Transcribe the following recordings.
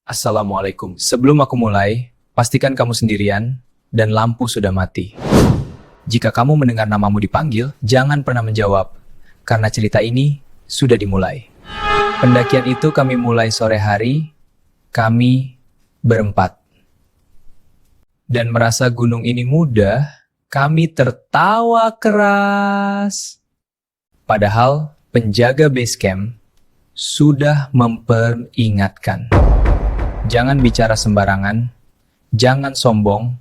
Assalamualaikum. Sebelum aku mulai, pastikan kamu sendirian dan lampu sudah mati. Jika kamu mendengar namamu dipanggil, jangan pernah menjawab, karena cerita ini sudah dimulai. Pendakian itu kami mulai sore hari, kami berempat. Dan merasa gunung ini mudah, kami tertawa keras. Padahal penjaga base camp sudah memperingatkan. Jangan bicara sembarangan, jangan sombong,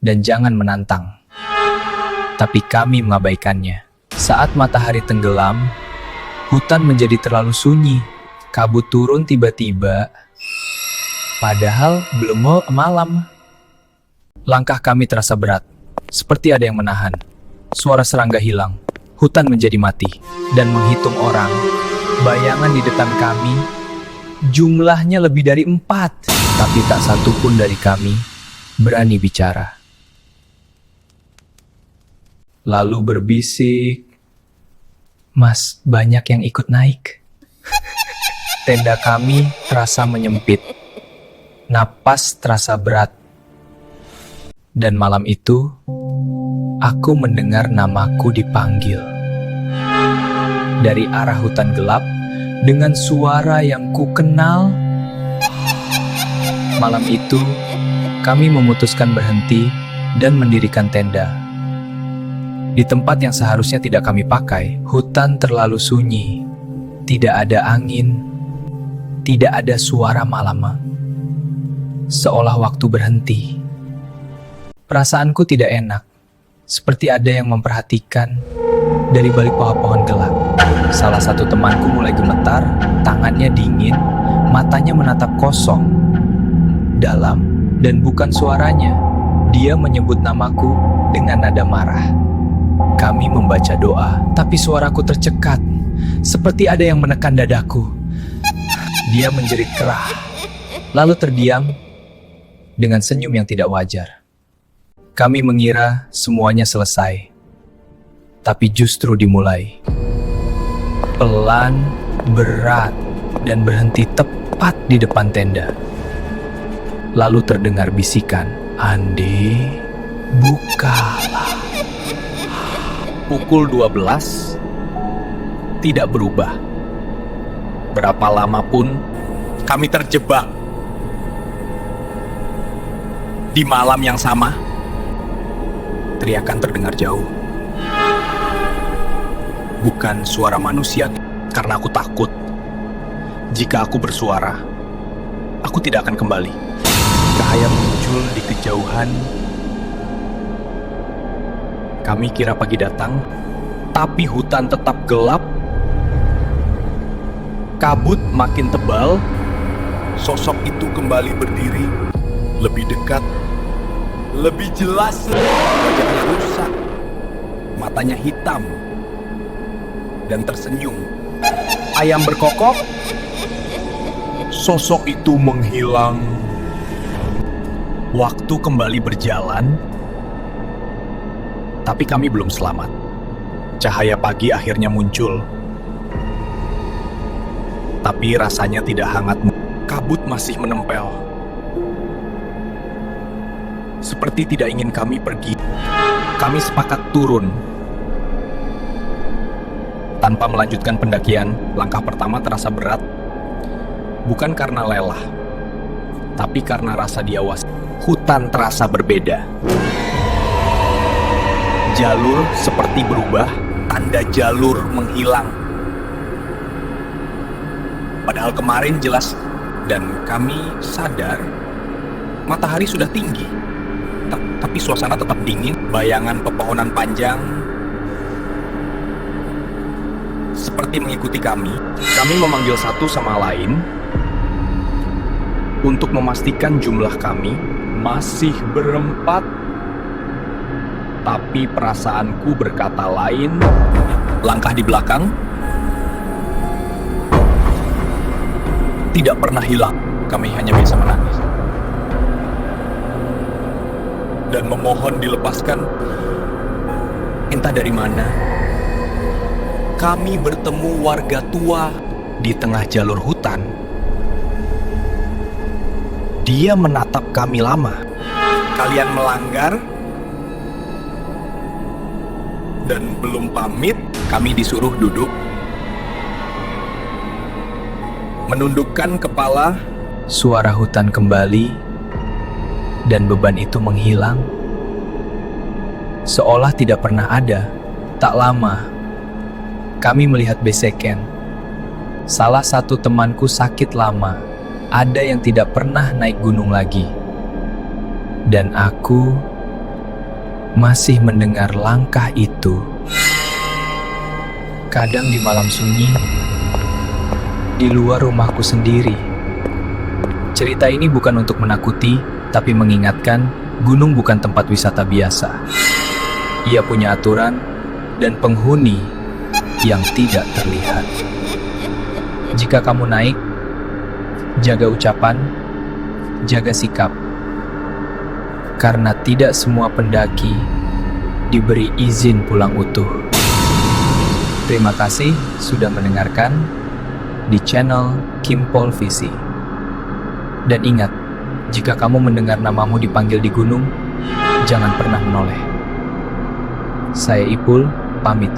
dan jangan menantang. Tapi kami mengabaikannya. Saat matahari tenggelam, hutan menjadi terlalu sunyi. Kabut turun tiba-tiba, padahal belum malam. Langkah kami terasa berat, seperti ada yang menahan. Suara serangga hilang, hutan menjadi mati, dan menghitung orang. Bayangan di depan kami jumlahnya lebih dari 4, tapi tak satu pun dari kami berani bicara. Lalu berbisik, "Mas, banyak yang ikut naik." Tenda kami terasa menyempit, napas terasa berat. Dan malam itu, aku mendengar namaku dipanggil. Dari arah hutan gelap, dengan suara yang ku kenal. Malam itu, kami memutuskan berhenti dan mendirikan tenda. Di tempat yang seharusnya tidak kami pakai, hutan terlalu sunyi. Tidak ada angin, tidak ada suara malam. Seolah waktu berhenti. Perasaanku tidak enak, seperti ada yang memperhatikan dari balik pohon-pohon gelap. Salah satu temanku mulai gemetar, tangannya dingin, matanya menatap kosong. Dalam dan bukan suaranya, dia menyebut namaku dengan nada marah. Kami membaca doa, tapi suaraku tercekat, seperti ada yang menekan dadaku. Dia menjerit keras, lalu terdiam dengan senyum yang tidak wajar. Kami mengira semuanya selesai, tapi justru dimulai. Pelan, berat, dan berhenti tepat di depan tenda. Lalu terdengar bisikan, "Andi, bukalah." Pukul 12, tidak berubah. Berapa lama pun, kami terjebak. Di malam yang sama, teriakan terdengar jauh. Bukan suara manusia, karena aku takut. Jika aku bersuara, aku tidak akan kembali. Cahaya muncul di kejauhan. Kami kira pagi datang, tapi hutan tetap gelap. Kabut makin tebal. Sosok itu kembali berdiri, lebih dekat, lebih jelas. Wajahnya rusak, matanya hitam, dan tersenyum. Ayam berkokok, sosok itu menghilang. Waktu kembali berjalan, tapi kami belum selamat. Cahaya pagi akhirnya muncul, tapi rasanya tidak hangat. Kabut masih menempel, seperti tidak ingin kami pergi. Kami sepakat turun. Tanpa melanjutkan pendakian, langkah pertama terasa berat, bukan karena lelah, tapi karena rasa diawasi. Hutan terasa berbeda. Jalur seperti berubah, tanda jalur menghilang. Padahal kemarin jelas, dan kami sadar matahari sudah tinggi, tapi suasana tetap dingin. Bayangan pepohonan panjang seperti mengikuti kami. Kami memanggil satu sama lain untuk memastikan jumlah kami masih berempat. Tapi perasaanku berkata lain. Langkah di belakang tidak pernah hilang. Kami hanya bisa menangis dan memohon dilepaskan. Entah dari mana, kami bertemu warga tua di tengah jalur hutan. Dia menatap kami lama. Kalian melanggar dan belum pamit. Kami disuruh duduk, menundukkan kepala. Suara hutan kembali, dan beban itu menghilang. Seolah tidak pernah ada. Tak lama, kami melihat Beseken. Salah satu temanku sakit lama. Ada yang tidak pernah naik gunung lagi. Dan aku masih mendengar langkah itu. Kadang di malam sunyi, di luar rumahku sendiri. Cerita ini bukan untuk menakuti, tapi mengingatkan gunung bukan tempat wisata biasa. Ia punya aturan dan penghuni yang tidak terlihat. Jika kamu naik, jaga ucapan, jaga sikap. Karena tidak semua pendaki diberi izin pulang utuh. Terima kasih sudah mendengarkan di channel Kimpol Visi. Dan ingat, jika kamu mendengar namamu dipanggil di gunung, jangan pernah menoleh. Saya Ipul, pamit.